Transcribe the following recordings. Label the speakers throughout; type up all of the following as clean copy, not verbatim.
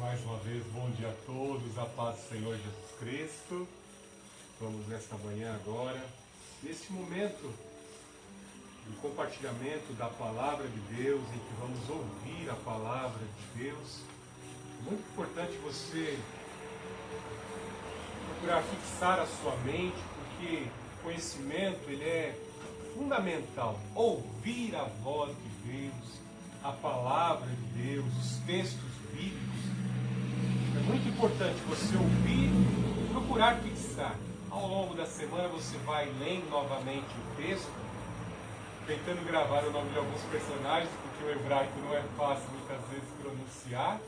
Speaker 1: Mais uma vez, bom dia a todos, a paz do Senhor Jesus Cristo. Vamos nesta manhã agora, neste momento de compartilhamento da Palavra de Deus, em que vamos ouvir a Palavra de Deus. É muito importante você procurar fixar a sua mente, porque o conhecimento ele é fundamental. Ouvir a voz de Deus, a Palavra de Deus, os textos bíblicos. É muito importante você ouvir e procurar fixar. Ao longo da semana você vai lendo novamente o texto, tentando gravar o nome de alguns personagens, porque o hebraico não é fácil muitas vezes pronunciar.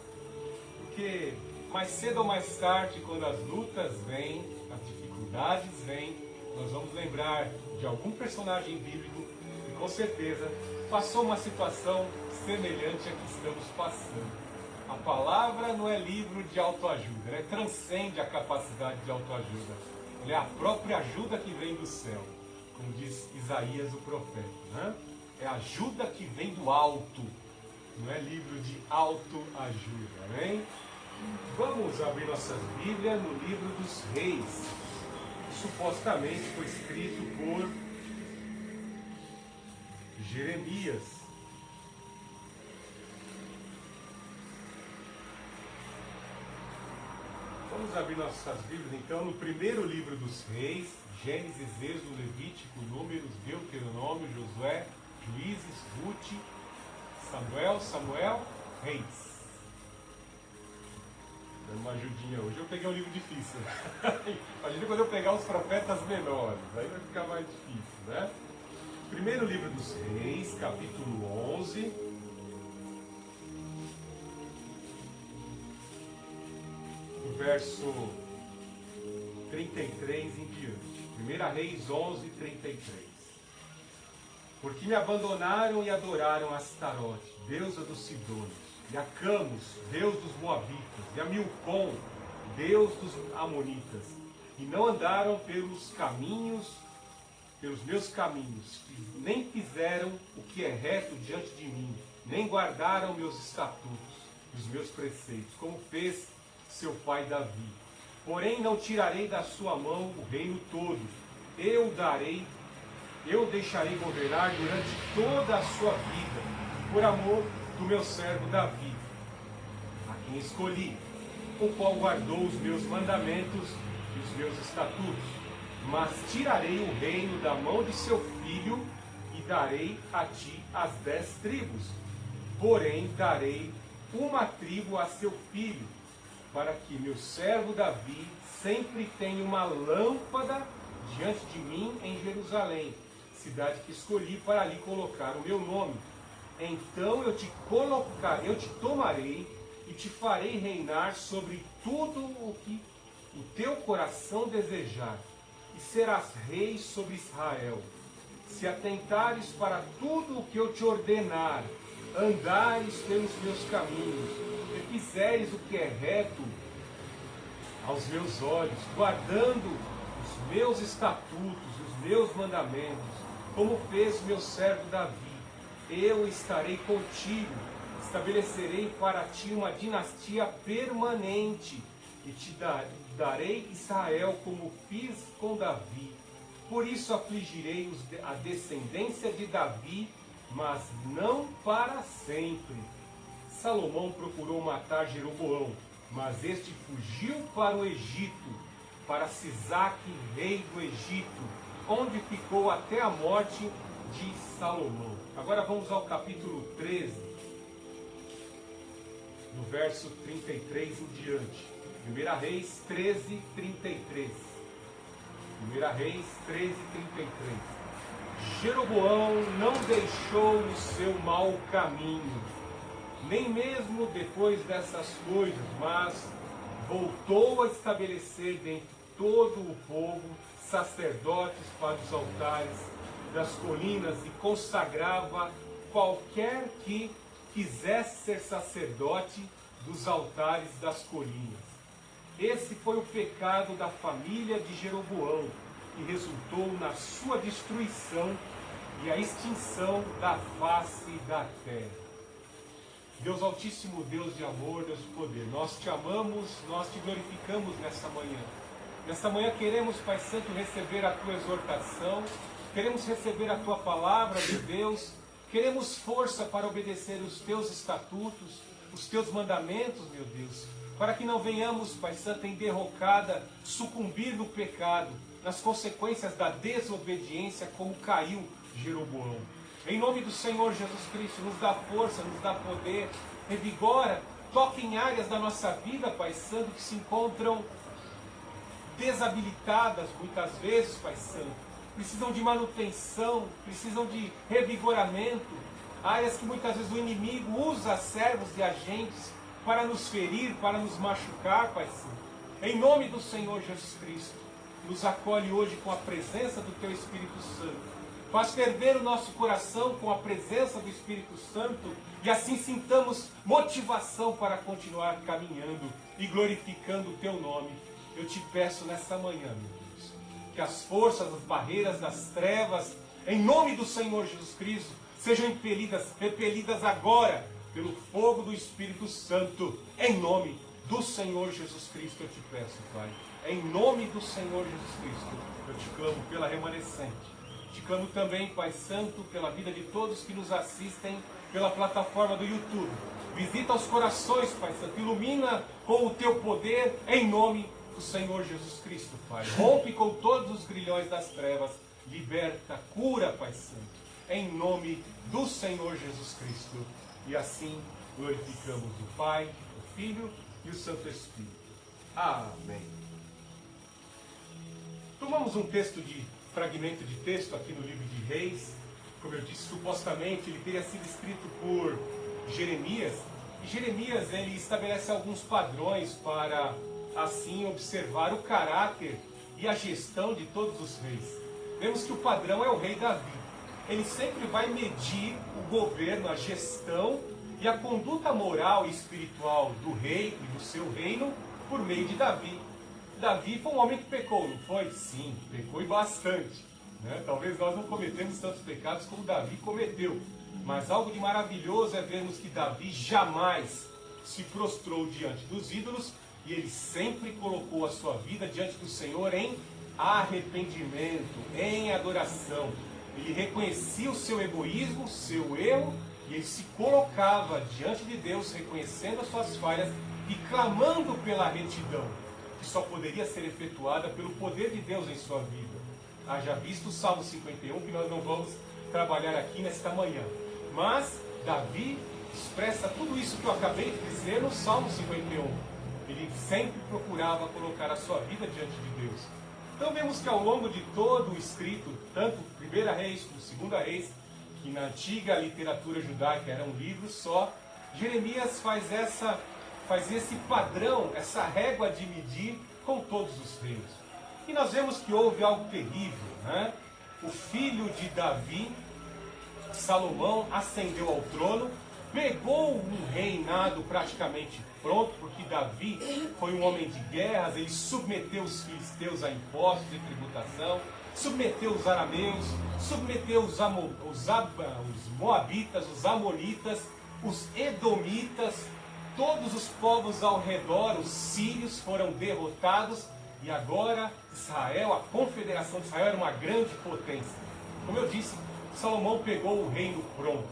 Speaker 1: Porque mais cedo ou mais tarde, quando as lutas vêm, as dificuldades vêm, nós vamos lembrar de algum personagem bíblico que com certeza passou uma situação semelhante à que estamos passando. A palavra não é livro de autoajuda, ela transcende a capacidade de autoajuda. Ela é a própria ajuda que vem do céu, como diz Isaías o profeta, né? É a ajuda que vem do alto, não é livro de autoajuda, amém? Vamos abrir nossas Bíblias no livro dos Reis, que supostamente foi escrito por Jeremias. Vamos abrir nossas Bíblias então no primeiro livro dos Reis, Gênesis, Êxodo, Levítico, Números, Deuteronômio, Josué, Juízes, Ruth, Samuel, Reis. Dando uma ajudinha hoje. Eu peguei um livro difícil. Imagina quando eu pegar os profetas menores, aí vai ficar mais difícil, né? Primeiro livro dos Reis, capítulo 11. Verso 33 em diante. 1 Reis 11, 33. Porque me abandonaram e adoraram a Astarote, deusa dos Sidônios, e a Camus, deus dos Moabitas, e a Milcom, deus dos Amonitas, e não andaram pelos meus caminhos, e nem fizeram o que é reto diante de mim, nem guardaram meus estatutos, os meus preceitos, como fez seu pai Davi. Porém não tirarei da sua mão o reino todo. Eu deixarei governar durante toda a sua vida, por amor do meu servo Davi, a quem escolhi, o qual guardou os meus mandamentos e os meus estatutos. Mas tirarei o reino da mão de seu filho e darei a ti as 10 tribos. Porém darei uma tribo a seu filho, para que meu servo Davi sempre tenha uma lâmpada diante de mim em Jerusalém, cidade que escolhi para ali colocar o meu nome. Então eu te tomarei e te farei reinar sobre tudo o que o teu coração desejar, e serás rei sobre Israel. Se atentares para tudo o que eu te ordenar, andares pelos meus caminhos, e fizeres o que é reto aos meus olhos, guardando os meus estatutos, os meus mandamentos, como fez meu servo Davi, eu estarei contigo, estabelecerei para ti uma dinastia permanente, e te darei Israel como fiz com Davi. Por isso afligirei a descendência de Davi, mas não para sempre. Salomão procurou matar Jeroboão, mas este fugiu para o Egito, para Sisaque, rei do Egito, onde ficou até a morte de Salomão. Agora vamos ao capítulo 13, no verso 33 em diante. 1 Reis 13, 33. 1 Reis 13, 33. Jeroboão não deixou o seu mau caminho, nem mesmo depois dessas coisas, mas voltou a estabelecer dentre todo o povo sacerdotes para os altares das colinas, e consagrava qualquer que quisesse ser sacerdote dos altares das colinas. Esse foi o pecado da família de Jeroboão, que resultou na sua destruição e a extinção da face da terra. Deus Altíssimo, Deus de amor, Deus de poder, nós te amamos, nós te glorificamos nessa manhã. Nessa manhã queremos, Pai Santo, receber a tua exortação, queremos receber a tua palavra de Deus, queremos força para obedecer os teus estatutos, os teus mandamentos, meu Deus, para que não venhamos, Pai Santo, em derrocada, sucumbir no pecado, nas consequências da desobediência, como caiu Jeroboão. Em nome do Senhor Jesus Cristo, nos dá força, nos dá poder, revigora, toque em áreas da nossa vida, Pai Santo, que se encontram desabilitadas muitas vezes, Pai Santo. Precisam de manutenção, precisam de revigoramento, áreas que muitas vezes o inimigo usa servos e agentes para nos ferir, para nos machucar, Pai Santo. Em nome do Senhor Jesus Cristo, nos acolhe hoje com a presença do Teu Espírito Santo. Faz ferver o nosso coração com a presença do Espírito Santo e assim sintamos motivação para continuar caminhando e glorificando o Teu nome. Eu te peço nessa manhã, meu Deus, que as forças, as barreiras das trevas, em nome do Senhor Jesus Cristo, sejam repelidas agora pelo fogo do Espírito Santo, em nome do Senhor Jesus Cristo eu te peço, Pai. Em nome do Senhor Jesus Cristo, eu te clamo pela remanescente. Te clamo também, Pai Santo, pela vida de todos que nos assistem pela plataforma do YouTube. Visita os corações, Pai Santo, ilumina com o Teu poder, em nome do Senhor Jesus Cristo, Pai. Rompe com todos os grilhões das trevas, liberta, cura, Pai Santo, em nome do Senhor Jesus Cristo. E assim glorificamos o Pai, o Filho e o Santo Espírito. Amém. Tomamos um fragmento de texto aqui no livro de Reis. Como eu disse, supostamente ele teria sido escrito por Jeremias. E Jeremias ele estabelece alguns padrões para assim observar o caráter e a gestão de todos os reis. Vemos que o padrão é o rei Davi. Ele sempre vai medir o governo, a gestão e a conduta moral e espiritual do rei e do seu reino por meio de Davi. Davi foi um homem que pecou, não foi? Sim, pecou e bastante. Né? Talvez nós não cometemos tantos pecados como Davi cometeu. Mas algo de maravilhoso é vermos que Davi jamais se prostrou diante dos ídolos e ele sempre colocou a sua vida diante do Senhor em arrependimento, em adoração. Ele reconhecia o seu egoísmo, o seu erro, e ele se colocava diante de Deus, reconhecendo as suas falhas e clamando pela retidão, que só poderia ser efetuada pelo poder de Deus em sua vida. Haja visto o Salmo 51, que nós não vamos trabalhar aqui nesta manhã. Mas Davi expressa tudo isso que eu acabei de dizer no Salmo 51. Ele sempre procurava colocar a sua vida diante de Deus. Então vemos que ao longo de todo o escrito, tanto 1 Reis como 2 Reis, que na antiga literatura judaica era um livro só, Jeremias faz esse padrão, essa régua de medir com todos os reinos. E nós vemos que houve algo terrível, né? O filho de Davi, Salomão, ascendeu ao trono, pegou um reinado praticamente pronto, porque Davi foi um homem de guerras, ele submeteu os filisteus a impostos e tributação, submeteu os arameus, submeteu os moabitas, os amonitas, os edomitas, todos os povos ao redor, os sírios foram derrotados, e agora Israel, a confederação de Israel era uma grande potência. Como eu disse, Salomão pegou o reino pronto,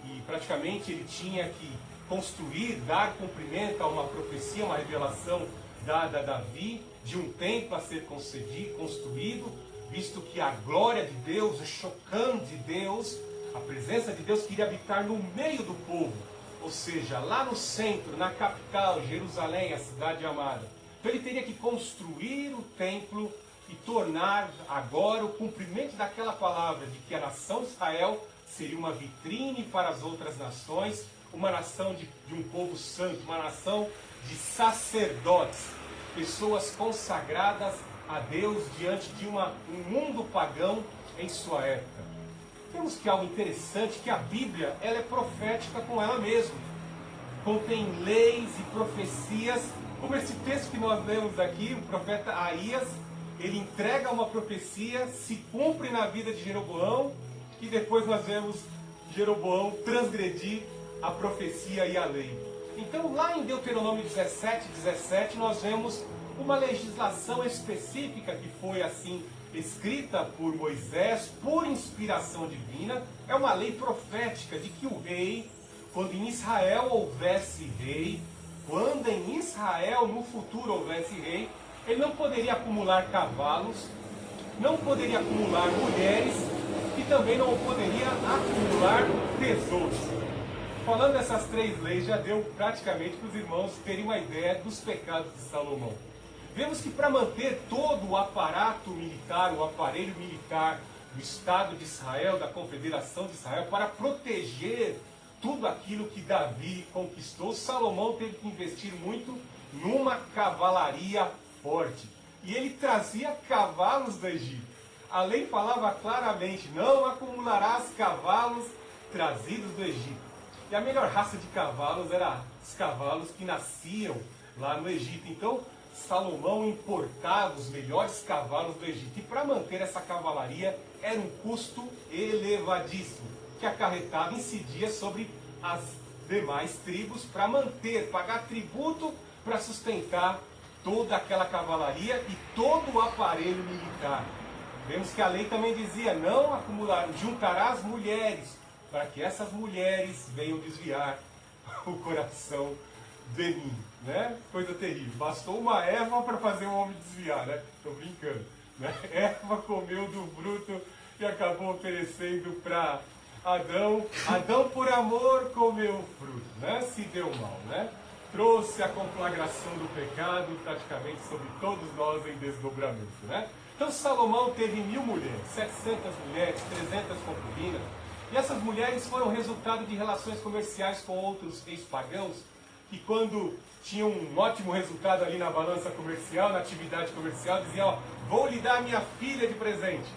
Speaker 1: e praticamente ele tinha que construir, dar cumprimento a uma profecia, uma revelação dada a Davi, de um templo a ser construído, visto que a glória de Deus, o Shekinah de Deus, a presença de Deus queria habitar no meio do povo, ou seja, lá no centro, na capital, Jerusalém, a cidade amada. Então ele teria que construir o templo e tornar agora o cumprimento daquela palavra de que a nação de Israel seria uma vitrine para as outras nações, uma nação de um povo santo, uma nação de sacerdotes, pessoas consagradas a Deus diante de um mundo pagão em sua época. Temos que algo interessante, que a Bíblia ela é profética com ela mesma. Contém leis e profecias, como esse texto que nós lemos aqui, o profeta Aías, ele entrega uma profecia, se cumpre na vida de Jeroboão, e depois nós vemos Jeroboão transgredir a profecia e a lei. Então, lá em Deuteronômio 17, nós vemos uma legislação específica que foi assim escrita por Moisés, por inspiração divina. É uma lei profética de que o rei, quando em Israel houvesse rei, quando em Israel no futuro houvesse rei, ele não poderia acumular cavalos, não poderia acumular mulheres e também não poderia acumular tesouros. Falando dessas três leis, já deu praticamente para os irmãos terem uma ideia dos pecados de Salomão. Vemos que para manter todo o aparato militar, o aparelho militar do Estado de Israel, da Confederação de Israel, para proteger tudo aquilo que Davi conquistou, Salomão teve que investir muito numa cavalaria forte. E ele trazia cavalos do Egito. A lei falava claramente, não acumularás cavalos trazidos do Egito. E a melhor raça de cavalos era os cavalos que nasciam lá no Egito. Então, Salomão importava os melhores cavalos do Egito. E para manter essa cavalaria era um custo elevadíssimo, que acarretava, incidia sobre as demais tribos para manter, pagar tributo para sustentar toda aquela cavalaria e todo o aparelho militar. Vemos que a lei também dizia, não acumular, juntarás mulheres, para que essas mulheres venham desviar o coração de mim, né? Coisa terrível. Bastou uma Eva para fazer o homem desviar, né? Estou brincando, né? Eva comeu do fruto e acabou oferecendo para Adão. Adão, por amor, comeu o fruto, né? Se deu mal, né? Trouxe a conflagração do pecado praticamente sobre todos nós em desdobramento, né? Então Salomão teve 1000 mulheres, 700 mulheres, 300 concubinas. E essas mulheres foram resultado de relações comerciais com outros reis pagãos, que quando tinham um ótimo resultado ali na balança comercial, na atividade comercial, diziam, ó, vou lhe dar minha filha de presente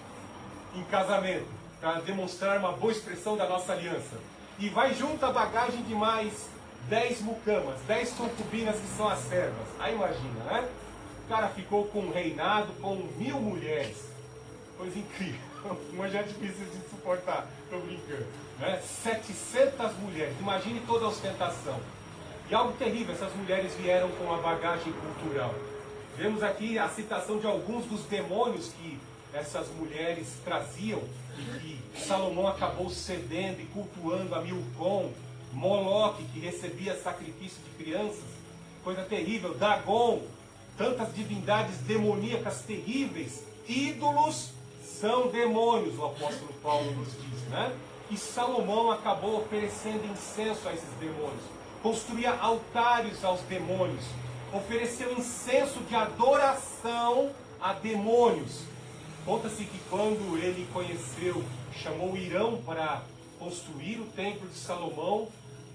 Speaker 1: em casamento, para demonstrar uma boa expressão da nossa aliança. E vai junto a bagagem de mais 10 mucamas, 10 concubinas que são as servas. Aí imagina, né? O cara ficou com um reinado com 1000 mulheres. Coisa incrível. Uma já é difícil de suportar. Estou brincando. Né? 700 mulheres. Imagine toda a ostentação. E algo terrível, essas mulheres vieram com a bagagem cultural. Vemos aqui a citação de alguns dos demônios que essas mulheres traziam e que Salomão acabou cedendo e cultuando a Milcom, Moloque, que recebia sacrifício de crianças, coisa terrível, Dagon, tantas divindades demoníacas terríveis, ídolos são demônios, o apóstolo Paulo nos diz, né? E Salomão acabou oferecendo incenso a esses demônios, construía altares aos demônios, ofereceu incenso de adoração a demônios. Conta-se que quando ele conheceu, chamou Irão para construir o templo de Salomão,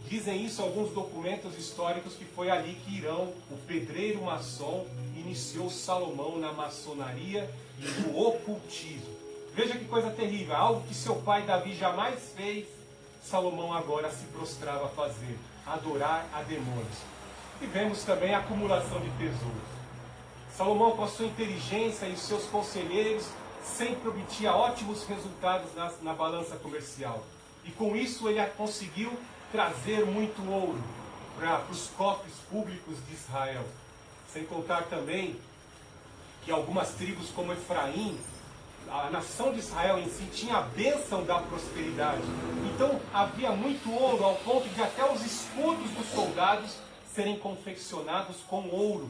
Speaker 1: dizem isso alguns documentos históricos, que foi ali que Irão, o pedreiro maçom, iniciou Salomão na maçonaria e no ocultismo. Veja que coisa terrível, algo que seu pai Davi jamais fez, Salomão agora se prostrava a fazer, adorar a demônios. E vemos também a acumulação de tesouros. Salomão, com a sua inteligência e os seus conselheiros, sempre obtinha ótimos resultados na balança comercial. E com isso ele conseguiu trazer muito ouro para os cofres públicos de Israel. Sem contar também que algumas tribos como Efraim, a nação de Israel em si, tinha a bênção da prosperidade. Então havia muito ouro, ao ponto de até os escudos dos soldados serem confeccionados com ouro.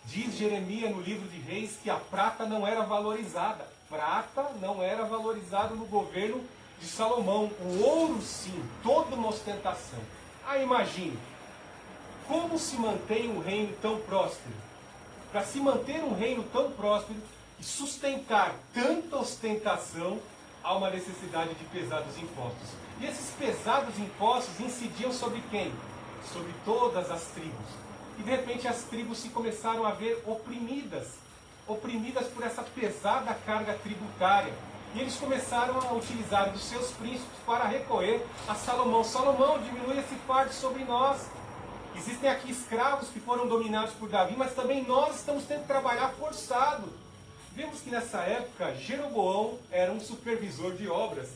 Speaker 1: Diz Jeremias no livro de Reis que a prata não era valorizada. Prata não era valorizada no governo de Salomão. O ouro sim, toda uma ostentação. Aí imagine, como se mantém um reino tão próspero? Para se manter um reino tão próspero e sustentar tanta ostentação, há uma necessidade de pesados impostos. E esses pesados impostos incidiam sobre quem? Sobre todas as tribos. E de repente as tribos se começaram a ver oprimidas por essa pesada carga tributária. E eles começaram a utilizar dos seus príncipes para recorrer a Salomão. Salomão, diminui esse fardo sobre nós. Existem aqui escravos que foram dominados por Davi, mas também nós estamos tendo que trabalhar forçado. Vemos que nessa época Jeroboão era um supervisor de obras.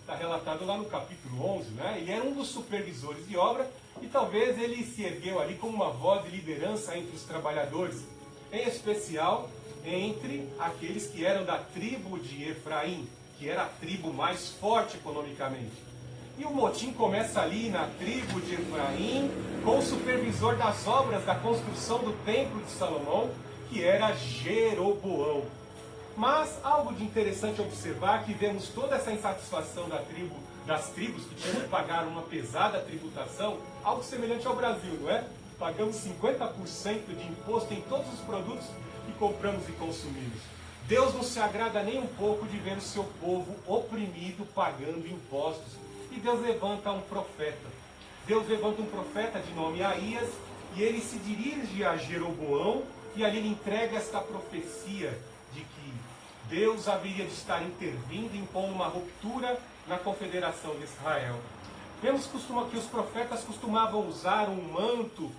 Speaker 1: está relatado lá no capítulo 11, né? Ele era um dos supervisores de obra e talvez ele se ergueu ali como uma voz de liderança entre os trabalhadores, em especial entre aqueles que eram da tribo de Efraim, que era a tribo mais forte economicamente. E o motim começa ali na tribo de Efraim, com o supervisor das obras da construção do templo de Salomão, que era Jeroboão. Mas algo de interessante observar que vemos toda essa insatisfação das tribos que tinham que pagar uma pesada tributação, algo semelhante ao Brasil, não é? Pagamos 50% de imposto em todos os produtos que compramos e consumimos. Deus não se agrada nem um pouco de ver o seu povo oprimido pagando impostos. E Deus levanta um profeta. Deus levanta um profeta de nome Aías e ele se dirige a Jeroboão e ali ele entrega esta profecia de que Deus haveria de estar intervindo, impondo uma ruptura na confederação de Israel. Vemos que os profetas costumavam usar um manto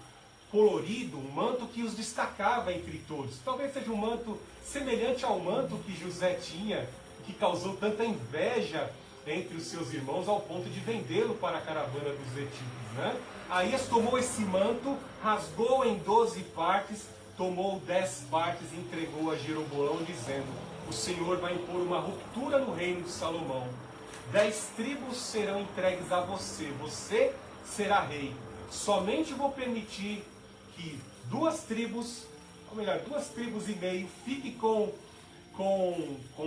Speaker 1: colorido, um manto que os destacava entre todos. Talvez seja um manto semelhante ao manto que José tinha, que causou tanta inveja entre os seus irmãos ao ponto de vendê-lo para a caravana dos etíopes, né? Aías tomou esse manto, rasgou em 12 partes, tomou 10 partes e entregou a Jeroboão, dizendo: o Senhor vai impor uma ruptura no reino de Salomão. 10 tribos serão entregues a você, você será rei. Somente vou permitir que 2 tribos e meio, fique com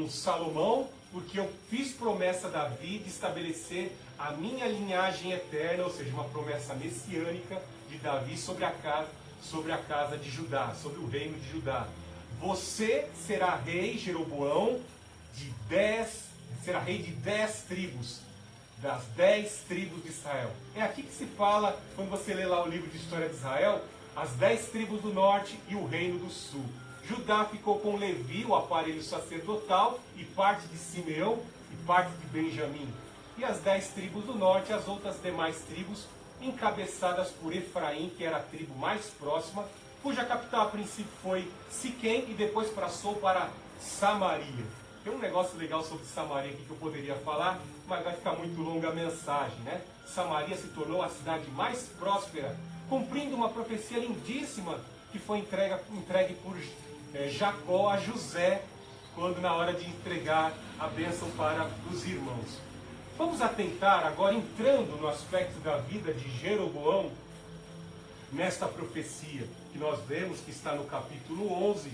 Speaker 1: Salomão, porque eu fiz promessa a Davi de estabelecer a minha linhagem eterna, ou seja, uma promessa messiânica de Davi sobre a casa de Judá, sobre o reino de Judá. Você será rei, Jeroboão, será rei de 10 tribos, das 10 tribos de Israel. É aqui que se fala, quando você lê lá o livro de história de Israel, as 10 tribos do norte e o reino do sul. Judá ficou com Levi, o aparelho sacerdotal, e parte de Simeão e parte de Benjamim. E as 10 tribos do norte, as outras demais tribos, encabeçadas por Efraim, que era a tribo mais próxima, cuja capital a princípio foi Siquém e depois passou para Samaria. Tem um negócio legal sobre Samaria aqui que eu poderia falar, mas vai ficar muito longa a mensagem, né? Samaria se tornou a cidade mais próspera, cumprindo uma profecia lindíssima que foi entregue por Jacó a José, quando na hora de entregar a bênção para os irmãos. Vamos atentar agora, entrando no aspecto da vida de Jeroboão, nesta profecia que nós vemos que está no capítulo 11,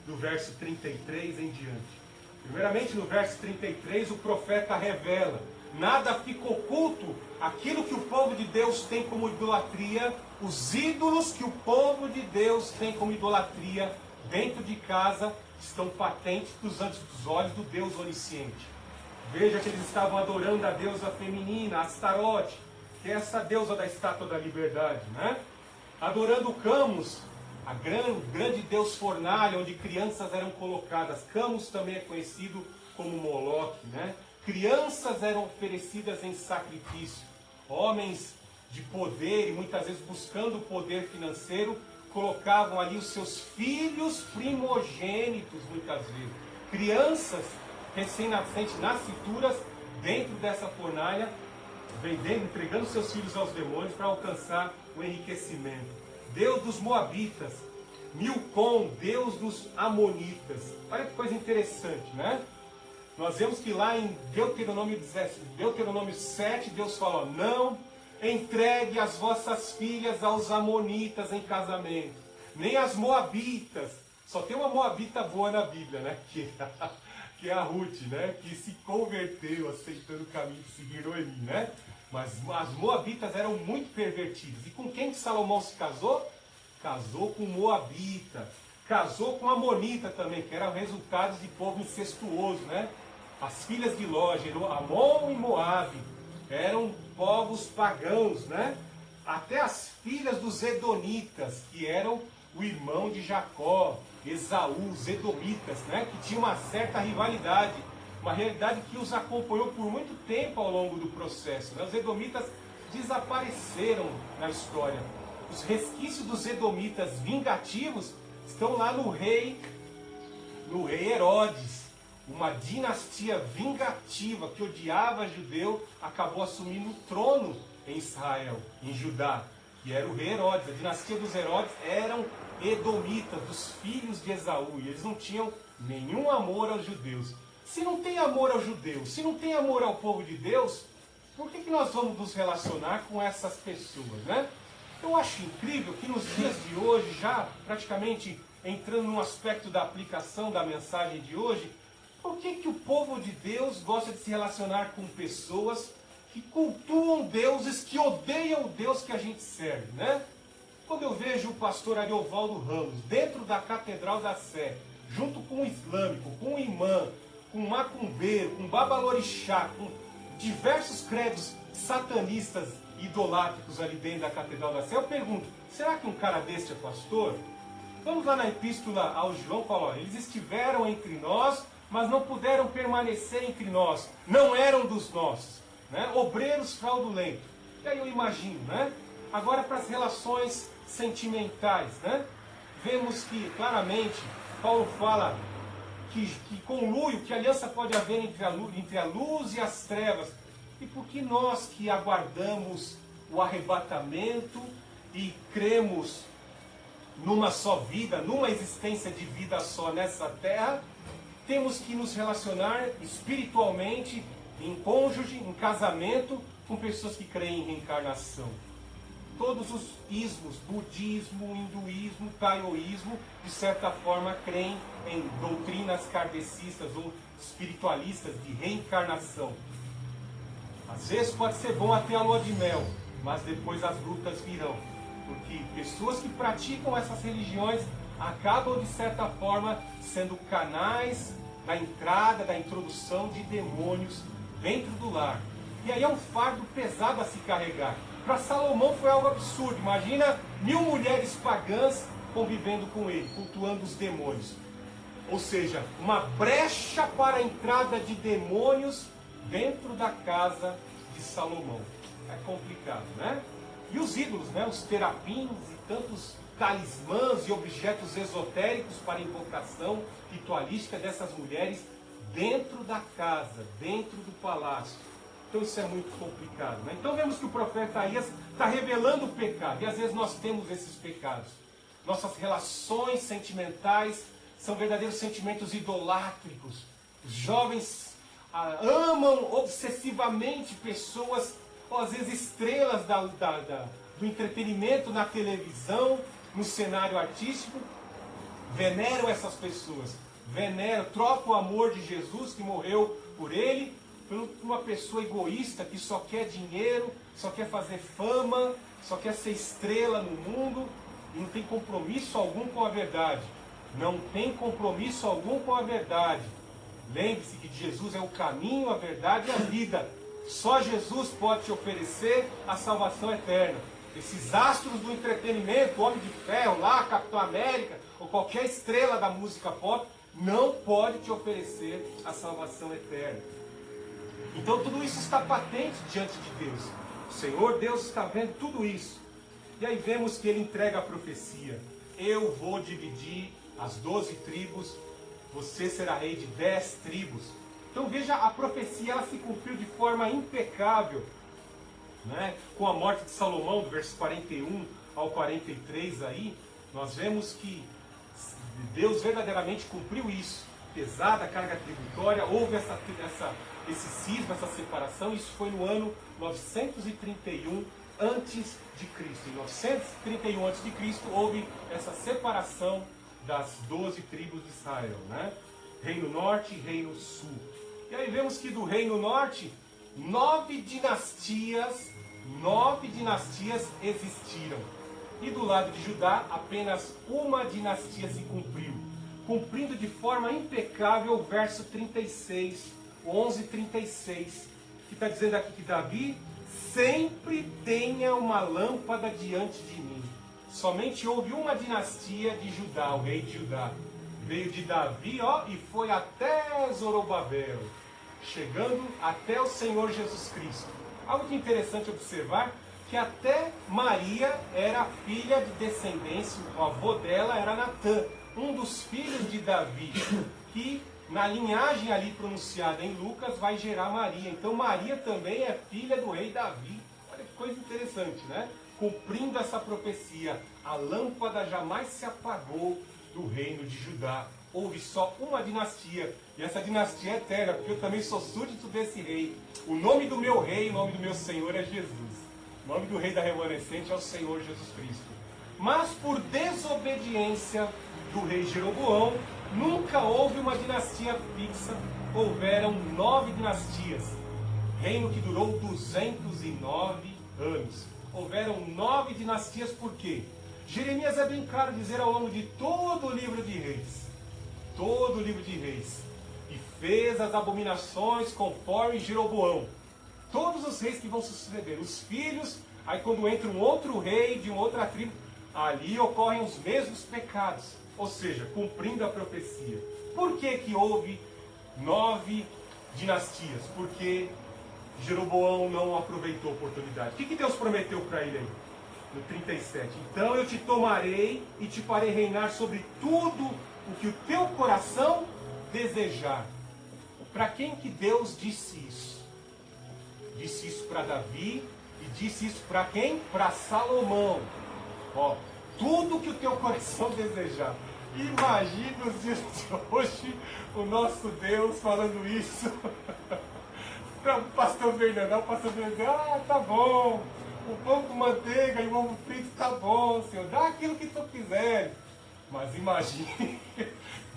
Speaker 1: do verso 33 em diante. Primeiramente, no verso 33, o profeta revela: nada fica oculto, aquilo que o povo de Deus tem como idolatria, os ídolos que o povo de Deus tem como idolatria dentro de casa, estão patentes diante dos olhos do Deus onisciente. Veja que eles estavam adorando a deusa feminina, Astarote, que é essa deusa da estátua da liberdade, né? Adorando Camus, o grande deus fornalha, onde crianças eram colocadas. Camus também é conhecido como Moloque, né? Crianças eram oferecidas em sacrifício. Homens de poder, e muitas vezes buscando o poder financeiro, colocavam ali os seus filhos primogênitos, muitas vezes. Crianças recém-nascentes, nascituras, dentro dessa fornalha, vendendo, entregando seus filhos aos demônios para alcançar o enriquecimento. Deus dos Moabitas, Milcom, Deus dos Amonitas. Olha que coisa interessante, né? Nós vemos que lá em Deuteronômio 7, Deus fala: não entregue as vossas filhas aos Amonitas em casamento, nem as Moabitas. Só tem uma Moabita boa na Bíblia, né? Que é a Ruth, né? Que se converteu aceitando o caminho de seguir Noemi, né? Mas as Moabitas eram muito pervertidas. E com quem que Salomão se casou? Casou com Moabita. Casou com Amonita também, que eram resultados de povo incestuoso, né? As filhas de Ló, Amon e Moabe, eram povos pagãos, né? Até as filhas dos Edonitas, que eram o irmão de Jacó, Esaú, os Edomitas, né? Que tinha uma certa rivalidade. Uma realidade que os acompanhou por muito tempo ao longo do processo, né? Os Edomitas desapareceram na história. Os resquícios dos Edomitas vingativos estão lá no rei Herodes, uma dinastia vingativa que odiava judeu, acabou assumindo o trono em Israel, em Judá, que era o rei Herodes. A dinastia dos Herodes eram edomitas, dos filhos de Esaú, e eles não tinham nenhum amor aos judeus. Se não tem amor aos judeus, se não tem amor ao povo de Deus, por que nós vamos nos relacionar com essas pessoas, né? Eu acho incrível que nos dias de hoje, já praticamente entrando num aspecto da aplicação da mensagem de hoje, por que o povo de Deus gosta de se relacionar com pessoas que cultuam deuses que odeiam o Deus que a gente serve, né? Quando eu vejo o pastor Ariovaldo Ramos dentro da Catedral da Sé, junto com o islâmico, com o imã, com o macumbeiro, com o babalorixá, com diversos credos satanistas idolátricos ali dentro da Catedral da Sé, eu pergunto, será que um cara desse é pastor? Vamos lá na epístola ao João, fala, ó, eles estiveram entre nós, mas não puderam permanecer entre nós, não eram dos nossos, né? Obreiros fraudulentos. E aí eu imagino, né? Agora para as relações sentimentais, né? Vemos que claramente Paulo fala que conluio, que aliança pode haver entre a luz e as trevas. E por que nós que aguardamos o arrebatamento e cremos numa só vida, numa existência de vida só nessa terra, temos que nos relacionar espiritualmente, em cônjuge, em casamento, com pessoas que creem em reencarnação? Todos os ismos, budismo, hinduísmo, taoísmo, de certa forma creem em doutrinas kardecistas ou espiritualistas de reencarnação. Às vezes pode ser bom até a lua de mel, mas depois as lutas virão. Porque pessoas que praticam essas religiões acabam, de certa forma, sendo canais da entrada, da introdução de demônios dentro do lar. E aí é um fardo pesado a se carregar. Para Salomão foi algo absurdo. Imagina 1000 mulheres pagãs convivendo com ele, cultuando os demônios. Ou seja, uma brecha para a entrada de demônios dentro da casa de Salomão. É complicado, né? E os ídolos, né? Os terapins e tantos talismãs e objetos esotéricos para invocação ritualística dessas mulheres dentro da casa, dentro do palácio. Então isso é muito complicado, né? Então vemos que o profeta Aías está revelando o pecado. E às vezes nós temos esses pecados. Nossas relações sentimentais são verdadeiros sentimentos idolátricos. Os jovens amam obsessivamente pessoas, ou às vezes estrelas do entretenimento na televisão, no cenário artístico. Veneram essas pessoas. Trocam o amor de Jesus que morreu por ele, por uma pessoa egoísta que só quer dinheiro, só quer fazer fama, só quer ser estrela no mundo e não tem compromisso algum com a verdade. Não tem compromisso algum com a verdade. Lembre-se que Jesus é o caminho, a verdade e a vida. Só Jesus pode te oferecer a salvação eterna. Esses astros do entretenimento, Homem de Ferro, lá, Capitão América, ou qualquer estrela da música pop, não pode te oferecer a salvação eterna. Então tudo isso está patente diante de Deus. O Senhor Deus está vendo tudo isso. E aí vemos que ele entrega a profecia. Eu vou dividir as 12 tribos, você será rei de 10 tribos. Então veja, a profecia ela se cumpriu de forma impecável, né? Com a morte de Salomão, do verso 41 ao 43 aí, nós vemos que Deus verdadeiramente cumpriu isso. Pesada a carga tributária, houve esse cisma, essa separação. Isso foi no ano 931 antes de Cristo. Em 931 antes de Cristo houve essa separação das 12 tribos de Israel, né? Reino Norte e Reino Sul. E aí vemos que do Reino Norte 9 dinastias existiram. E do lado de Judá apenas uma dinastia se cumpriu, cumprindo de forma impecável o verso 36, 11:36, que está dizendo aqui que Davi sempre tenha uma lâmpada diante de mim. Somente houve uma dinastia de Judá, o rei de Judá. Veio de Davi, e foi até Zorobabel, chegando até o Senhor Jesus Cristo. Algo que é interessante observar, que até Maria era filha de descendência, o avô dela era Natã, um dos filhos de Davi, que na linhagem ali pronunciada em Lucas, vai gerar Maria. Então Maria também é filha do rei Davi. Olha que coisa interessante, né? Cumprindo essa profecia, a lâmpada jamais se apagou do reino de Judá. Houve só uma dinastia, e essa dinastia é eterna, porque eu também sou súdito desse rei. O nome do meu rei, o nome do meu Senhor é Jesus. O nome do rei da remanescente é o Senhor Jesus Cristo. Mas por desobediência do rei Jeroboão, nunca houve uma dinastia fixa, houveram 9 dinastias. Reino que durou 209 anos. Houveram 9 dinastias, por quê? Jeremias é bem claro dizer ao longo de todo o livro de Reis. Todo o livro de Reis. E fez as abominações conforme Jeroboão. Todos os reis que vão suceder, os filhos, aí quando entra um outro rei de uma outra tribo, ali ocorrem os mesmos pecados. Ou seja, cumprindo a profecia. Por que que houve 9 dinastias? Porque Jeroboão não aproveitou a oportunidade. O que Deus prometeu para ele aí? No 37. Então eu te tomarei e te farei reinar sobre tudo o que o teu coração desejar. Para quem que Deus disse isso? Disse isso para Davi e disse isso para quem? Para Salomão. Ó, tudo que o teu coração desejar. Imagina os dias de hoje o nosso Deus falando isso para o pastor Fernando. O pastor Fernando, tá bom, o pão com manteiga e o ovo frito tá bom, Senhor, dá aquilo que tu quiser. Mas imagine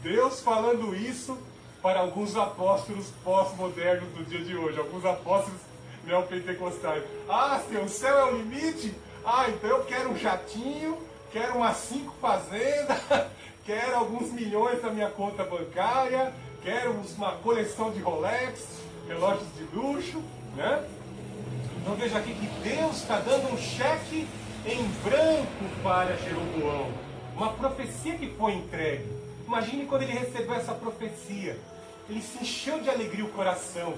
Speaker 1: Deus falando isso para alguns apóstolos pós-modernos do dia de hoje, alguns apóstolos neopentecostais. Ah, Senhor, o céu é o limite? Ah, então eu quero um jatinho, quero umas 5 fazendas, quero alguns milhões na minha conta bancária, quero uma coleção de Rolex, relógios de luxo, né? Então veja aqui que Deus está dando um cheque em branco para Jeroboão. Uma profecia que foi entregue. Imagine quando ele recebeu essa profecia. Ele se encheu de alegria o coração.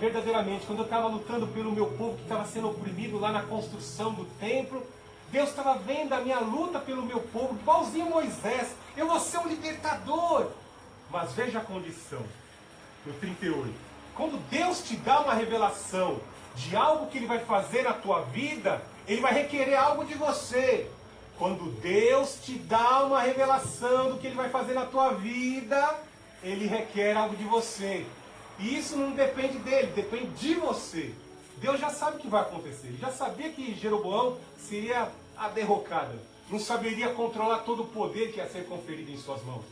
Speaker 1: Verdadeiramente, quando eu estava lutando pelo meu povo que estava sendo oprimido lá na construção do templo, Deus estava vendo a minha luta pelo meu povo, igualzinho Moisés. Eu vou ser um libertador. Mas veja a condição. No 38. Quando Deus te dá uma revelação de algo que Ele vai fazer na tua vida, Ele vai requerer algo de você. Quando Deus te dá uma revelação do que Ele vai fazer na tua vida, Ele requer algo de você. E isso não depende dele, depende de você. Deus já sabe o que vai acontecer. Ele já sabia que Jeroboão seria a derrocada. Não saberia controlar todo o poder que ia ser conferido em suas mãos.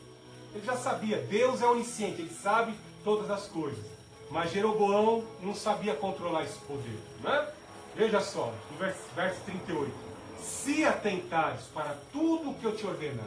Speaker 1: Ele já sabia. Deus é onisciente, Ele sabe todas as coisas. Mas Jeroboão não sabia controlar esse poder, né? Veja só, no verso 38. Se atentares para tudo o que eu te ordenar.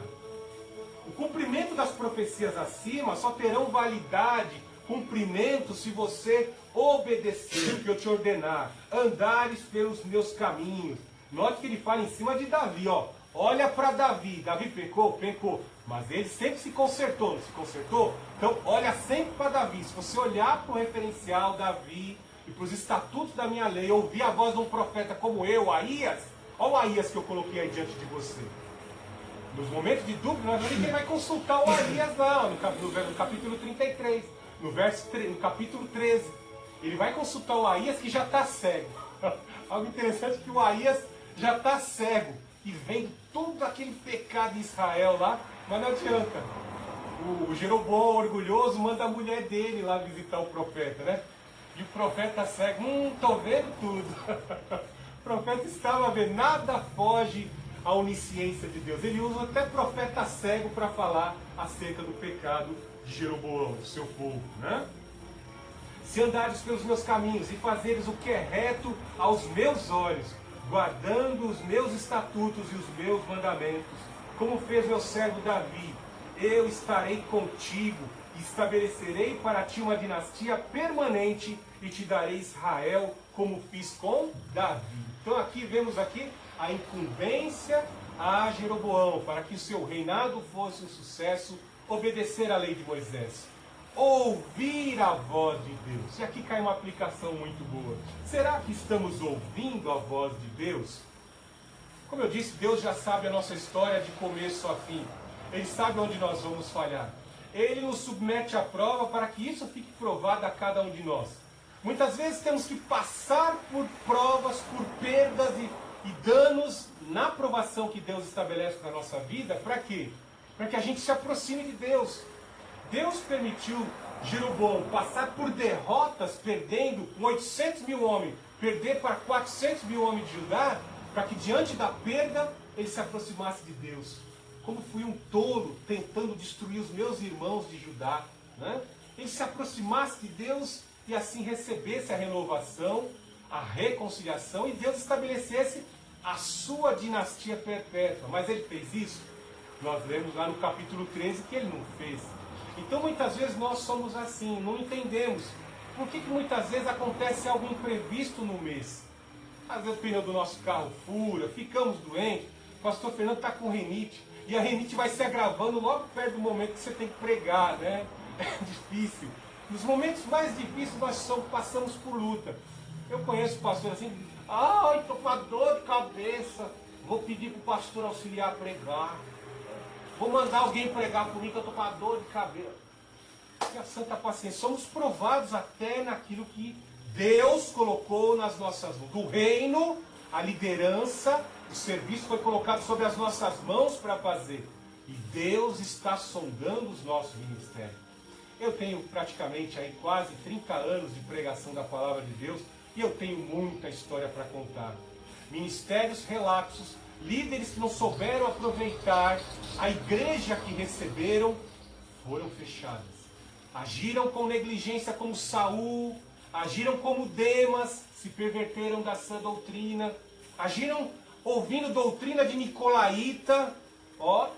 Speaker 1: O cumprimento das profecias acima só terão validade, cumprimento, se você obedecer o que eu te ordenar. Andares pelos meus caminhos. Note que ele fala em cima de Davi, ó. Olha para Davi. Davi pecou? Pecou. Mas ele sempre se consertou, não se consertou? Então olha sempre para Davi. Se você olhar para o referencial Davi e para os estatutos da minha lei, ouvir a voz de um profeta como eu, Aías, olha o Aías que eu coloquei aí diante de você. Nos momentos de dúvida, não é que ele vai consultar o Aías não, no capítulo 33, no capítulo 13. Ele vai consultar o Aías que já está cego. Algo interessante é que o Aías já está cego e vendo todo aquele pecado em Israel lá, mas não adianta. O Jeroboão orgulhoso manda a mulher dele lá visitar o profeta, né? E o profeta cego, estou vendo tudo. O profeta estava vendo, nada foge à onisciência de Deus. Ele usa até profeta cego para falar acerca do pecado de Jeroboão, do seu povo, né? Se andares pelos meus caminhos e fazeres o que é reto aos meus olhos, guardando os meus estatutos e os meus mandamentos, como fez meu servo Davi, eu estarei contigo e estabelecerei para ti uma dinastia permanente e te darei Israel como fiz com Davi. Então aqui vemos aqui a incumbência a Jeroboão para que o seu reinado fosse um sucesso, obedecer à lei de Moisés. Ouvir a voz de Deus. E aqui cai uma aplicação muito boa. Será que estamos ouvindo a voz de Deus? Como eu disse, Deus já sabe a nossa história de começo a fim. Ele sabe onde nós vamos falhar. Ele nos submete à prova para que isso fique provado a cada um de nós. Muitas vezes temos que passar por provas, por perdas e danos na provação que Deus estabelece na nossa vida. Para quê? Para que a gente se aproxime de Deus. Deus permitiu Jeroboão passar por derrotas, perdendo com 800 mil homens, perder para 400 mil homens de Judá, para que diante da perda ele se aproximasse de Deus. Como fui um tolo tentando destruir os meus irmãos de Judá, né? Ele se aproximasse de Deus e assim recebesse a renovação, a reconciliação, e Deus estabelecesse a sua dinastia perpétua. Mas ele fez isso? Nós lemos lá no capítulo 13 que ele não fez. Então muitas vezes nós somos assim, não entendemos. Por que muitas vezes acontece algo imprevisto no mês? Às vezes o pneu do nosso carro fura, ficamos doentes, o pastor Fernando está com rinite, e a rinite vai se agravando logo perto do momento que você tem que pregar, né? É difícil. Nos momentos mais difíceis nós passamos por luta. Eu conheço pastor assim, ai, estou com a dor de cabeça, vou pedir para o pastor auxiliar a pregar. Vou mandar alguém pregar por mim que eu estou com a dor de cabeça. E a santa paciência. Somos provados até naquilo que Deus colocou nas nossas mãos. Do reino, a liderança, o serviço foi colocado sobre as nossas mãos para fazer. E Deus está sondando os nossos ministérios. Eu tenho praticamente aí quase 30 anos de pregação da palavra de Deus e eu tenho muita história para contar. Ministérios relapsos, líderes que não souberam aproveitar a igreja que receberam, foram fechadas. Agiram com negligência como Saul, agiram como Demas, se perverteram da sã doutrina, agiram ouvindo doutrina de Nicolaíta,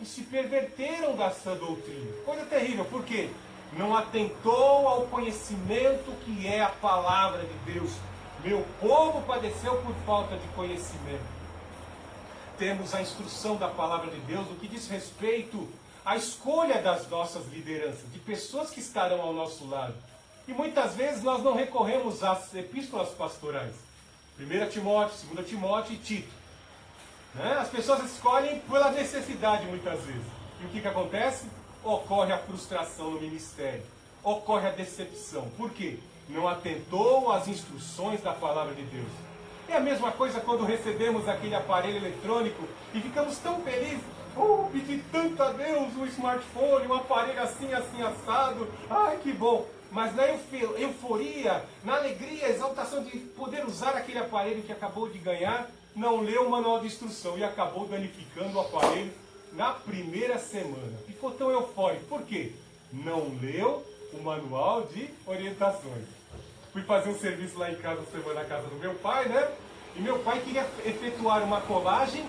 Speaker 1: e se perverteram da sã doutrina. Coisa terrível, por quê? Não atentou ao conhecimento que é a palavra de Deus. Meu povo padeceu por falta de conhecimento. Temos a instrução da palavra de Deus no que diz respeito à escolha das nossas lideranças, de pessoas que estarão ao nosso lado. E muitas vezes nós não recorremos às epístolas pastorais. 1 Timóteo, 2 Timóteo e Tito. As pessoas escolhem pela necessidade muitas vezes. E o que acontece? Ocorre a frustração no ministério. Ocorre a decepção. Por quê? Não atentou às instruções da palavra de Deus. É a mesma coisa quando recebemos aquele aparelho eletrônico e ficamos tão felizes. Pedi tanto a Deus um smartphone, um aparelho assim, assim, assado. Ai, que bom. Mas na euforia, na alegria, exaltação de poder usar aquele aparelho que acabou de ganhar, não leu o manual de instrução e acabou danificando o aparelho na primeira semana. Ficou tão eufórico. Por quê? Não leu o manual de orientações. Fui fazer um serviço lá em casa, na casa do meu pai, né? E meu pai queria efetuar uma colagem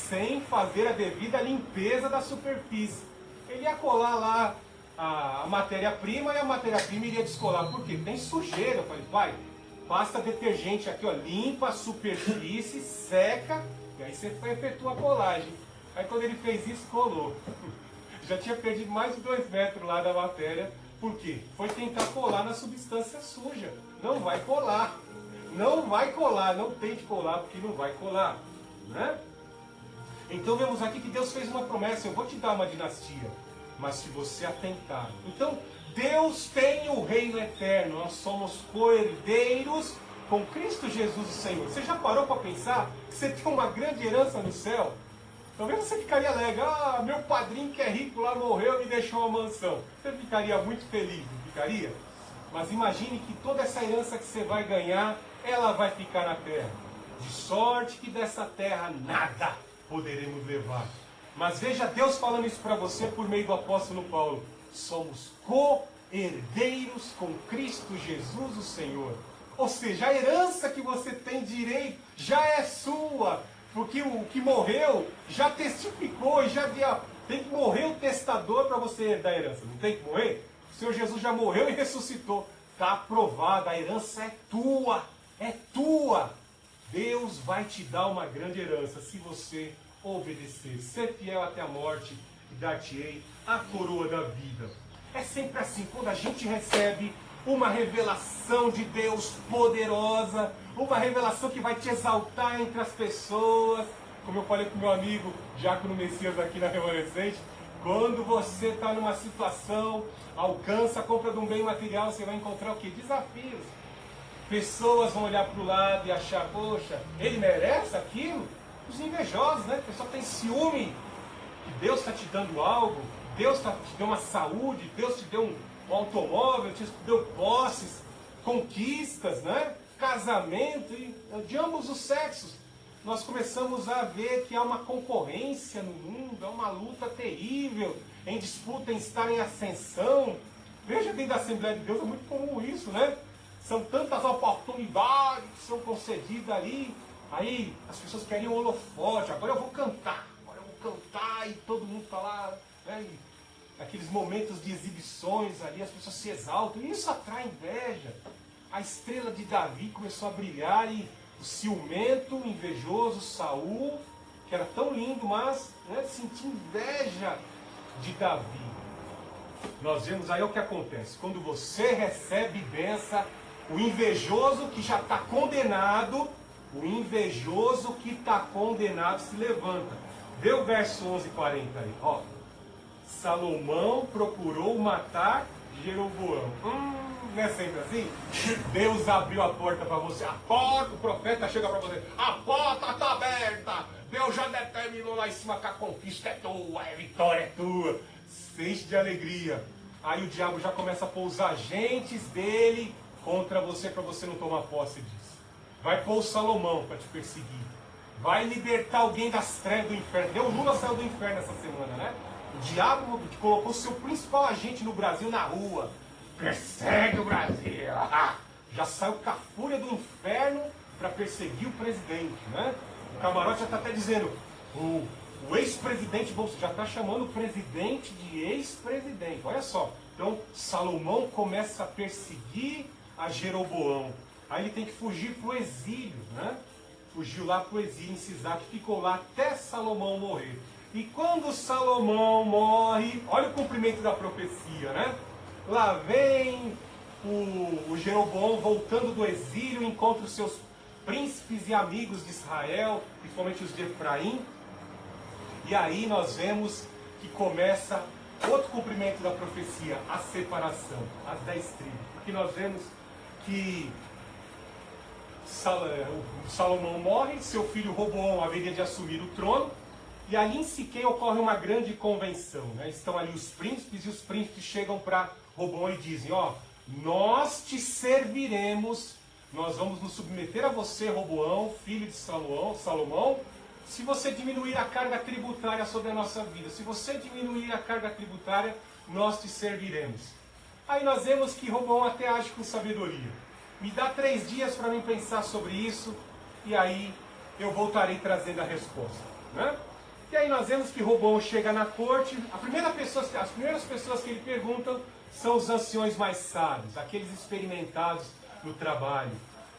Speaker 1: sem fazer a devida limpeza da superfície. Ele ia colar lá a matéria-prima e a matéria-prima iria descolar. Por quê? Tem sujeira. Eu falei, pai, passa detergente aqui, limpa a superfície, seca, e aí você efetua a colagem. Aí quando ele fez isso, colou. Já tinha perdido mais de 2 metros lá da matéria. Por quê? Foi tentar colar na substância suja. Não vai colar. Não vai colar. Não tente colar, porque não vai colar. Né? Então vemos aqui que Deus fez uma promessa. Eu vou te dar uma dinastia. Mas se você atentar. Então, Deus tem o reino eterno. Nós somos co-herdeiros com Cristo Jesus o Senhor. Você já parou para pensar que você tem uma grande herança no céu? Talvez você ficaria alegre. Meu padrinho que é rico lá morreu e me deixou uma mansão. Você ficaria muito feliz, não ficaria? Mas imagine que toda essa herança que você vai ganhar, ela vai ficar na terra. De sorte que dessa terra nada poderemos levar. Mas veja Deus falando isso para você por meio do apóstolo Paulo. Somos co-herdeiros com Cristo Jesus o Senhor. Ou seja, a herança que você tem direito já é sua. Porque o que morreu já testificou, tem que morrer o testador para você herdar a herança. Não tem que morrer? O Senhor Jesus já morreu e ressuscitou. Está aprovado, a herança é tua. É tua. Deus vai te dar uma grande herança se você obedecer. Ser fiel até a morte e dar-te-ei a coroa da vida. É sempre assim, quando a gente recebe uma revelação de Deus poderosa, uma revelação que vai te exaltar entre as pessoas, como eu falei com meu amigo Diácono Messias aqui na Remanescente, Quando você está numa situação, alcança a compra de um bem material, você vai encontrar o quê? Desafios. Pessoas vão olhar para o lado e achar, poxa, ele merece aquilo? Os invejosos, né? O pessoal tem ciúme que Deus está te dando algo, Deus te deu uma saúde, Deus te deu um automóvel, te deu posses, conquistas, né? Casamento, e de ambos os sexos. Nós começamos a ver que há uma concorrência no mundo, há uma luta terrível, em disputa, em estar em ascensão. Veja, dentro da Assembleia de Deus é muito comum isso, né? São tantas oportunidades que são concedidas ali. Aí as pessoas querem um holofote, agora eu vou cantar, e todo mundo está lá, né? E aqueles momentos de exibições ali, as pessoas se exaltam, e isso atrai inveja. A estrela de Davi começou a brilhar e o ciumento, invejoso Saul, que era tão lindo, mas né, sentia inveja de Davi. Nós vemos aí o que acontece. Quando você recebe bênção, o invejoso que já está condenado, se levanta. Vê o verso 11:40 aí. Ó. Salomão procurou matar Jeroboão. Não é sempre assim? Deus abriu a porta para você. A porta, o profeta chega para você. A porta está aberta. Deus já determinou lá em cima que a conquista é tua, a vitória é tua. Se enche de alegria. Aí o diabo já começa a pôr os agentes dele contra você para você não tomar posse disso. Vai pôr o Salomão para te perseguir. Vai libertar alguém das trevas do inferno. O Lula saiu do inferno essa semana, né? O diabo colocou seu principal agente no Brasil na rua. Persegue o Brasil. Já saiu com a fúria do inferno para perseguir o presidente, né? O camarote já está até dizendo, o ex-presidente Bolsonaro já está chamando o presidente de ex-presidente. Olha só. Então, Salomão começa a perseguir a Jeroboão. Aí ele tem que fugir para o exílio, né? Fugiu lá para o exílio em Sisac, ficou lá até Salomão morrer. E quando Salomão morre, olha o cumprimento da profecia, né? Lá vem o Jeroboão voltando do exílio, encontra os seus príncipes e amigos de Israel, principalmente os de Efraim. E aí nós vemos que começa outro cumprimento da profecia, a separação, as 10 tribos. Porque nós vemos que Salomão morre, seu filho Roboão haveria de assumir o trono, e ali em Siquém ocorre uma grande convenção, né? Estão ali os príncipes, e os príncipes chegam para Roboão e dizem, ó, nós te serviremos, nós vamos nos submeter a você, Roboão, filho de Salomão, se você diminuir a carga tributária sobre a nossa vida. Se você diminuir a carga tributária, nós te serviremos. Aí nós vemos que Roboão até age com sabedoria. Me dá 3 dias para mim pensar sobre isso, e aí eu voltarei trazendo a resposta, né? E aí nós vemos que Roboão chega na corte, as primeiras pessoas que ele pergunta são os anciões mais sábios, aqueles experimentados no trabalho,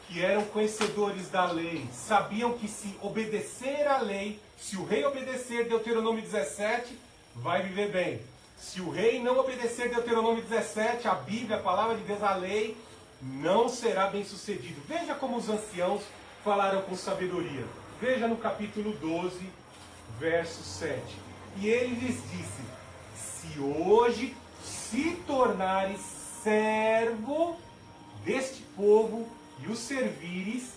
Speaker 1: que eram conhecedores da lei, sabiam que se obedecer à lei, se o rei obedecer Deuteronômio 17, vai viver bem. Se o rei não obedecer Deuteronômio 17, a Bíblia, a palavra de Deus, a lei, não será bem sucedido. Veja como os anciãos falaram com sabedoria. Veja no capítulo 12, verso 7. E ele lhes disse, se hoje se tornares servo deste povo e os servires,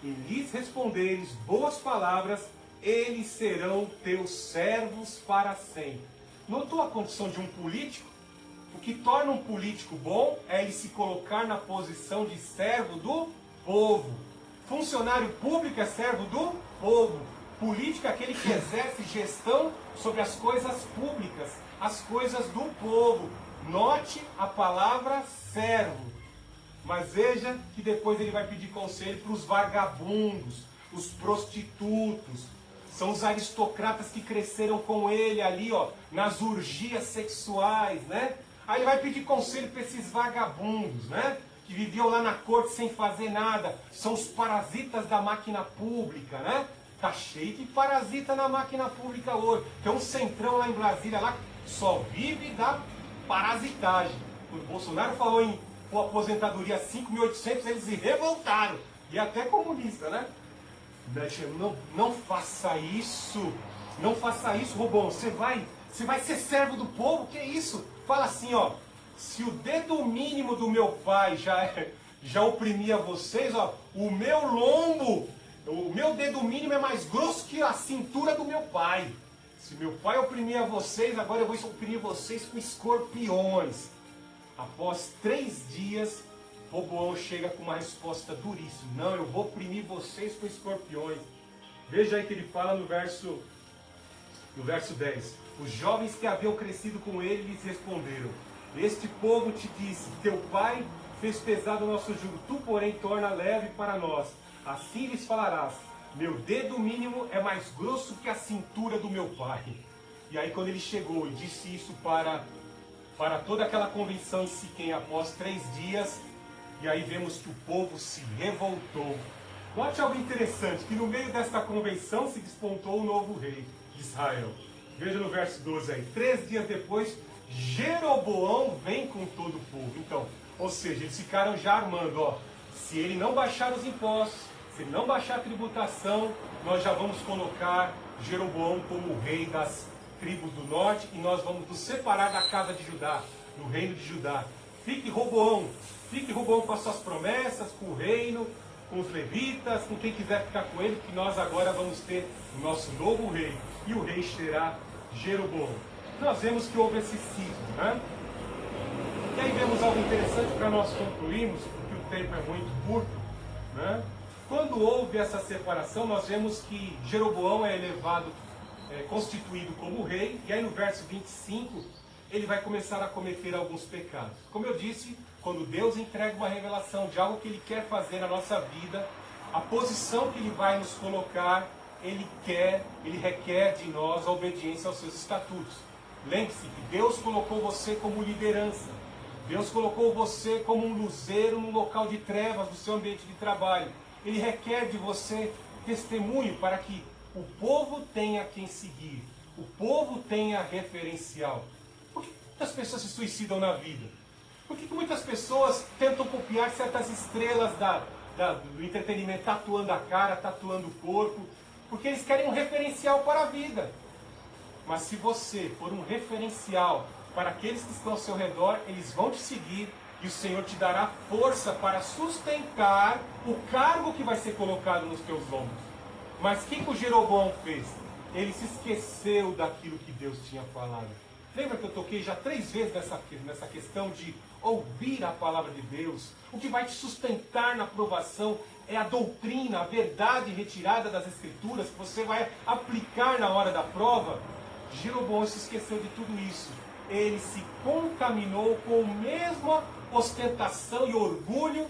Speaker 1: e lhes responderes boas palavras, eles serão teus servos para sempre. Notou a condição de um político? O que torna um político bom é ele se colocar na posição de servo do povo. Funcionário público é servo do povo. Político é aquele que exerce gestão sobre as coisas públicas, as coisas do povo. Note a palavra servo. Mas veja que depois ele vai pedir conselho para os vagabundos, os prostitutos. São os aristocratas que cresceram com ele ali, ó, nas orgias sexuais, né? Aí ele vai pedir conselho para esses vagabundos, né? Que viviam lá na corte sem fazer nada. São os parasitas da máquina pública, né? Tá cheio de parasita na máquina pública hoje. Tem um centrão lá em Brasília lá que só vive da parasitagem. O Bolsonaro falou em aposentadoria 5.800, eles se revoltaram. E até comunista, né? Não faça isso. Não faça isso, Roboão. Você Você vai ser servo do povo? Que isso? Fala assim, ó. Se o dedo mínimo do meu pai já oprimia vocês, ó, o meu lombo, o meu dedo mínimo é mais grosso que a cintura do meu pai. Se meu pai oprimia vocês, agora eu vou oprimir vocês com escorpiões. Após 3 dias, Roboão chega com uma resposta duríssima. Não, eu vou oprimir vocês com escorpiões. Veja aí que ele fala no verso 10. Os jovens que haviam crescido com ele lhes responderam: este povo te disse, teu pai fez pesado o nosso jugo, tu porém torna leve para nós. Assim lhes falarás: meu dedo mínimo é mais grosso que a cintura do meu pai. E aí quando ele chegou e disse isso para toda aquela convenção em Siquém após 3 dias, e aí vemos que o povo se revoltou. Note algo interessante, que no meio desta convenção se despontou o novo rei de Israel. Veja no verso 12 aí. 3 dias depois, Jeroboão vem com todo o povo. Então, ou seja, eles ficaram já armando, ó. Se ele não baixar os impostos, se ele não baixar a tributação, nós já vamos colocar Jeroboão como rei das tribos do norte e nós vamos nos separar da casa de Judá, do reino de Judá. Fique Roboão com as suas promessas, com o reino, com os levitas, com quem quiser ficar com ele, que nós agora vamos ter o nosso novo rei, e o rei será Jeroboão. Nós vemos que houve esse cisma, né? E aí vemos algo interessante para nós concluirmos, porque o tempo é muito curto, né? Quando houve essa separação, nós vemos que Jeroboão é elevado, constituído como rei, e aí no verso 25, ele vai começar a cometer alguns pecados. Como eu disse, quando Deus entrega uma revelação de algo que Ele quer fazer na nossa vida, a posição que Ele vai nos colocar, Ele requer de nós a obediência aos seus estatutos. Lembre-se que Deus colocou você como liderança. Deus colocou você como um luzeiro num local de trevas do seu ambiente de trabalho. Ele requer de você testemunho para que o povo tenha quem seguir. O povo tenha referencial. Por que muitas pessoas se suicidam na vida? Por que muitas pessoas tentam copiar certas estrelas do entretenimento, tatuando a cara, tatuando o corpo? Porque eles querem um referencial para a vida. Mas se você for um referencial para aqueles que estão ao seu redor, eles vão te seguir e o Senhor te dará força para sustentar o cargo que vai ser colocado nos teus ombros. Mas o que o Jeroboão fez? Ele se esqueceu daquilo que Deus tinha falado. Lembra que eu toquei já 3 vezes nessa questão de ouvir a palavra de Deus? O que vai te sustentar na provação é a doutrina, a verdade retirada das Escrituras, que você vai aplicar na hora da prova. Jeroboão se esqueceu de tudo isso. Ele se contaminou com a mesma ostentação e orgulho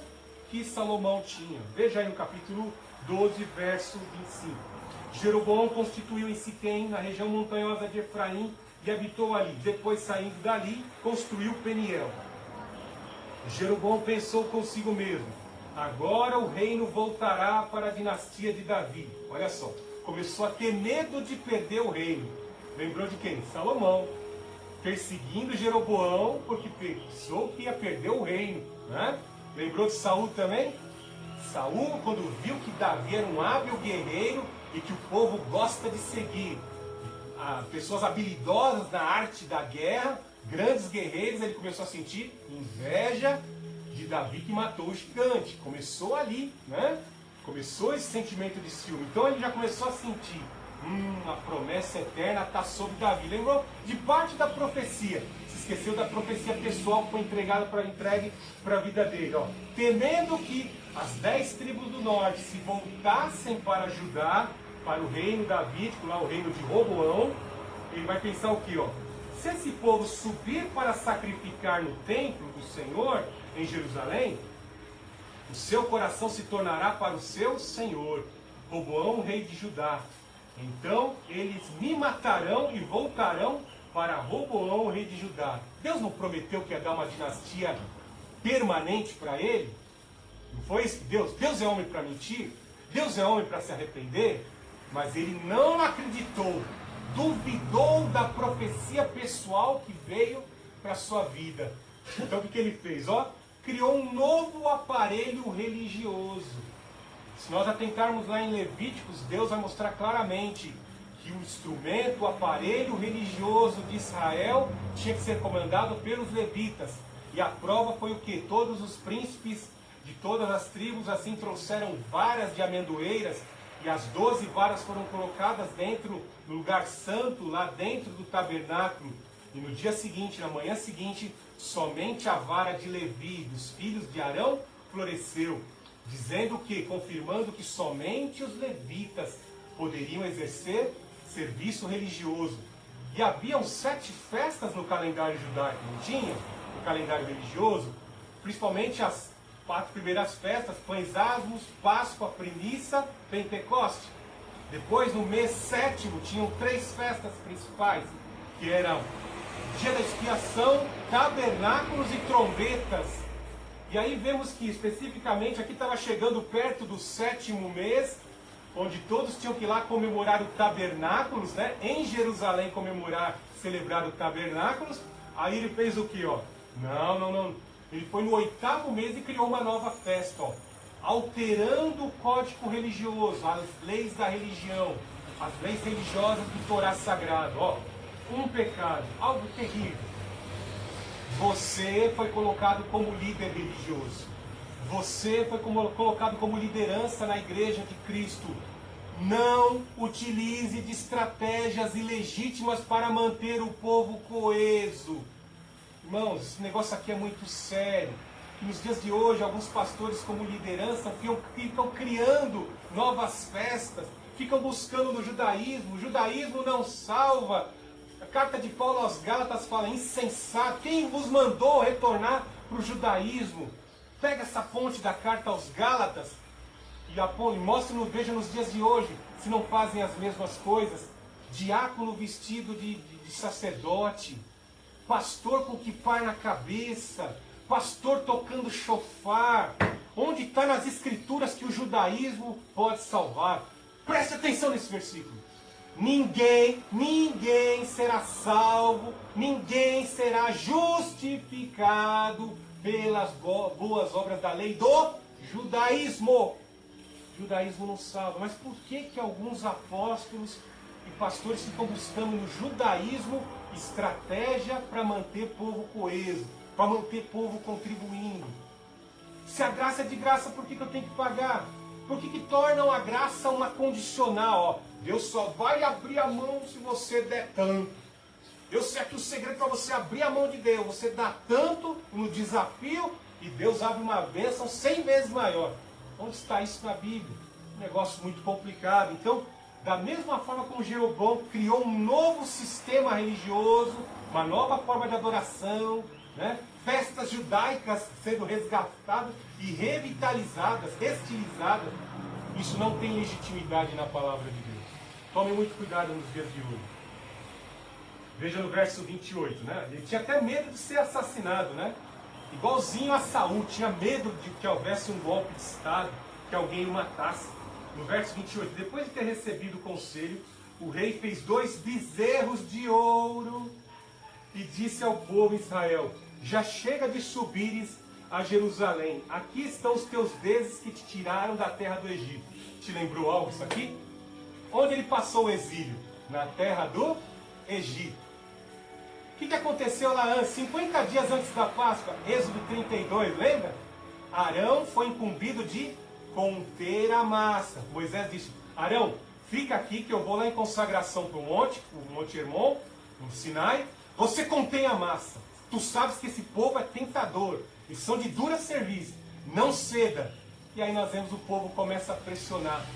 Speaker 1: que Salomão tinha. Veja aí no capítulo 12, verso 25. Jeroboão constituiu em Siquém, na região montanhosa de Efraim, e habitou ali. Depois, saindo dali, construiu Peniel. Jeroboão pensou consigo mesmo: agora o reino voltará para a dinastia de Davi. Olha só, começou a ter medo de perder o reino. Lembrou de quem? Salomão. Perseguindo Jeroboão, porque pensou que ia perder o reino, né? Lembrou de Saul também? Saul, quando viu que Davi era um hábil guerreiro e que o povo gosta de seguir pessoas habilidosas na arte da guerra, grandes guerreiros, ele começou a sentir inveja de Davi que matou o gigante. Começou ali, né? Começou esse sentimento de ciúme. Então ele já começou a sentir: a promessa eterna está sobre Davi. Lembrou de parte da profecia. Se esqueceu da profecia pessoal que foi entregue para a vida dele. Ó. Temendo que as 10 tribos do norte se voltassem para Judá, para o reino davídico, lá o reino de Roboão, ele vai pensar o quê? Ó? Se esse povo subir para sacrificar no templo do Senhor, em Jerusalém, o seu coração se tornará para o seu Senhor, Roboão, rei de Judá. Então eles me matarão e voltarão para Roboão, rei de Judá. Deus não prometeu que ia dar uma dinastia permanente para ele? Não foi isso que Deus? Deus é homem para mentir? Deus é homem para se arrepender? Mas ele não acreditou, duvidou da profecia pessoal que veio para a sua vida. Então o que ele fez? Criou um novo aparelho religioso. Se nós atentarmos lá em Levíticos, Deus vai mostrar claramente que o instrumento, o aparelho religioso de Israel tinha que ser comandado pelos levitas. E a prova foi o que? Todos os príncipes de todas as tribos assim trouxeram varas de amendoeiras, e as 12 varas foram colocadas dentro do lugar santo, lá dentro do tabernáculo. E no dia seguinte, na manhã seguinte, somente a vara de Levi, dos filhos de Arão, floresceu, dizendo que, confirmando que somente os levitas poderiam exercer serviço religioso. E haviam 7 festas no calendário judaico, não tinha? No calendário religioso, principalmente as 4 primeiras festas: pães asmos, Páscoa, Primícia, Pentecoste. Depois, no mês 7º, tinham 3 festas principais, que eram Dia da Expiação, Tabernáculos e Trombetas. E aí vemos que, especificamente, aqui estava chegando perto do 7º mês, onde todos tinham que ir lá comemorar o Tabernáculos, né? Em Jerusalém comemorar, celebrar o Tabernáculos. Aí ele fez o que, ó? Não. Ele foi no 8º mês e criou uma nova festa, ó, alterando o código religioso, as leis da religião, as leis religiosas do Torá Sagrado. Ó, um pecado, algo terrível. Você foi colocado como líder religioso. Você foi colocado como liderança na igreja de Cristo. Não utilize de estratégias ilegítimas para manter o povo coeso. Irmãos, esse negócio aqui é muito sério. Nos dias de hoje, alguns pastores como liderança ficam criando novas festas, ficam buscando no judaísmo. O judaísmo não salva. A carta de Paulo aos Gálatas fala: insensato, quem vos mandou retornar para o judaísmo? Pega essa fonte da carta aos Gálatas e mostra, veja nos dias de hoje, se não fazem as mesmas coisas. Diácono vestido de sacerdote, pastor com kippah na cabeça, pastor tocando chofar. Onde está nas escrituras que o judaísmo pode salvar? Preste atenção nesse versículo. Ninguém será salvo, ninguém será justificado pelas boas obras da lei do judaísmo. O judaísmo não salva. Mas por que alguns apóstolos e pastores ficam buscando no judaísmo estratégia para manter povo coeso, para manter povo contribuindo? Se a graça é de graça, por que eu tenho que pagar? Por que tornam a graça uma condicional? Ó, Deus só vai abrir a mão se você der tanto. Eu sei aqui o segredo para você abrir a mão de Deus. Você dá tanto no desafio e Deus abre uma bênção 100 vezes maior. Onde está isso na Bíblia? Um negócio muito complicado. Então, da mesma forma como Jeroboão criou um novo sistema religioso, uma nova forma de adoração, né? Festas judaicas sendo resgatadas e revitalizadas, restilizadas, isso não tem legitimidade na palavra de Deus. Tome muito cuidado nos dias de hoje. Veja no verso 28, né? Ele tinha até medo de ser assassinado, né? Igualzinho a Saul, tinha medo de que houvesse um golpe de Estado, que alguém o matasse. No verso 28, depois de ter recebido o conselho, o rei fez 2 bezerros de ouro e disse ao povo Israel: já chega de subires a Jerusalém. Aqui estão os teus deuses que te tiraram da terra do Egito. Te lembrou algo isso aqui? Onde ele passou o exílio? Na terra do Egito. O que aconteceu lá antes? 50 dias antes da Páscoa, Êxodo 32, lembra? Arão foi incumbido de conter a massa. Moisés disse: Arão, fica aqui que eu vou lá em consagração para o Monte Hermon, no Sinai. Você contém a massa. Tu sabes que esse povo é tentador. Eles são de dura serviço. Não ceda. E aí nós vemos o povo começa a pressionar.